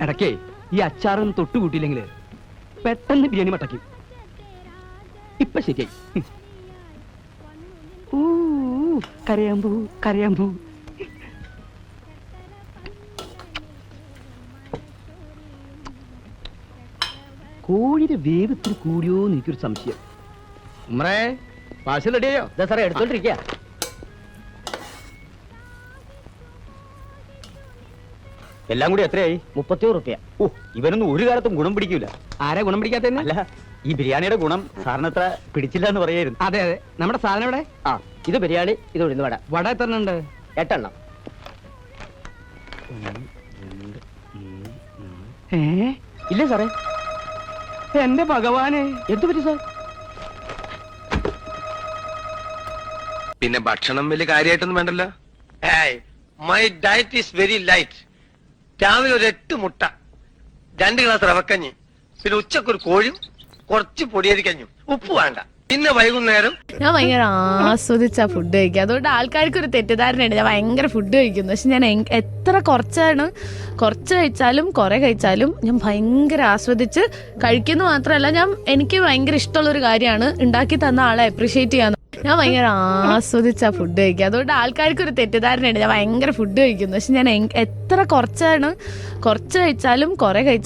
ഇടയ്ക്കേ ഈ അച്ചാറൊന്നും തൊട്ടുകൂട്ടിയില്ലെങ്കിൽ പെട്ടെന്ന് ബിരിയാണി മട്ടയ്ക്കും. ഇപ്പൊ ശരിയായി. കരയാമ്പൂ കരയാമ്പൂ. കോഴിയുടെ വേവ് ഇത്തിരി കൂടിയോ എന്ന് എനിക്കൊരു സംശയം. ഉമ്മറേ, പാഴ്സൽ റെഡിയായോ? ഇതാ സാറേ എടുത്തോണ്ടിരിക്കുക. എല്ലാം കൂടി എത്രയായി? 31 റുപ്യ. ഓ, ഇവനൊന്നും ഒരു കാലത്തും ഗുണം പിടിക്കൂല. ആരാ ഗുണം പിടിക്കാത്ത? അല്ല, ഈ ബിരിയാണിയുടെ ഗുണം സാറിന് അത്ര പിടിച്ചില്ല എന്ന് പറയായിരുന്നു. അതെ അതെ. നമ്മുടെ സാധനം എവിടെ? ആ, ഇത് ബിരിയാണി, ഇത് ഉഴുന്ന് വട. വട എത്ര ഉണ്ട്? 8 എണ്ണം. ഇല്ല സാറേ. എന്റെ ഭഗവാനെ, എന്ത് പറ്റി സാർ? പിന്നെ ഭക്ഷണം വലിയ കാര്യമായിട്ടൊന്നും വേണ്ടല്ലോ. My diet is very light. രാവിലെ ഒരു 8 മുട്ട, 2 ഗ്ലാസ് റവക്കഞ്ഞി, പിന്നെ ഉച്ചക്കൊരു കോഴും കുറച്ച് പൊടിയരിക്കഞ്ഞും, ഉപ്പ് വേണ്ട. പിന്നെ വൈകുന്നേരം ഞാൻ ഭയങ്കര ആസ്വദിച്ചാ ഫുഡ് കഴിക്കുക. അതുകൊണ്ട് ആൾക്കാർക്ക് ഒരു തെറ്റിദ്ധാരണയുണ്ട് ഞാൻ ഭയങ്കര ഫുഡ് കഴിക്കുന്നു. പക്ഷെ ഞാൻ എത്ര കുറച്ച് കഴിച്ചാലും കുറെ കഴിച്ചാലും ഞാൻ ഭയങ്കര ആസ്വദിച്ച് കഴിക്കുന്നു. മാത്രമല്ല, എനിക്ക് ഭയങ്കര ഇഷ്ടമുള്ളൊരു കാര്യമാണ് ഉണ്ടാക്കി തന്ന ആളെ അപ്രീഷിയേറ്റ് ചെയ്യാന്ന്. ഞാൻ ഭയങ്കര ആസ്വദിച്ചാ ഫുഡ് കഴിക്കുക. അതുകൊണ്ട് ആൾക്കാർക്ക് ഒരു തെറ്റിദ്ധാരണയുണ്ട് ഞാൻ ഭയങ്കര ഫുഡ് കഴിക്കുന്നു. പക്ഷെ ഞാൻ എത്ര കുറച്ച് കഴിച്ചാലും കുറെ കഴിച്ചാലും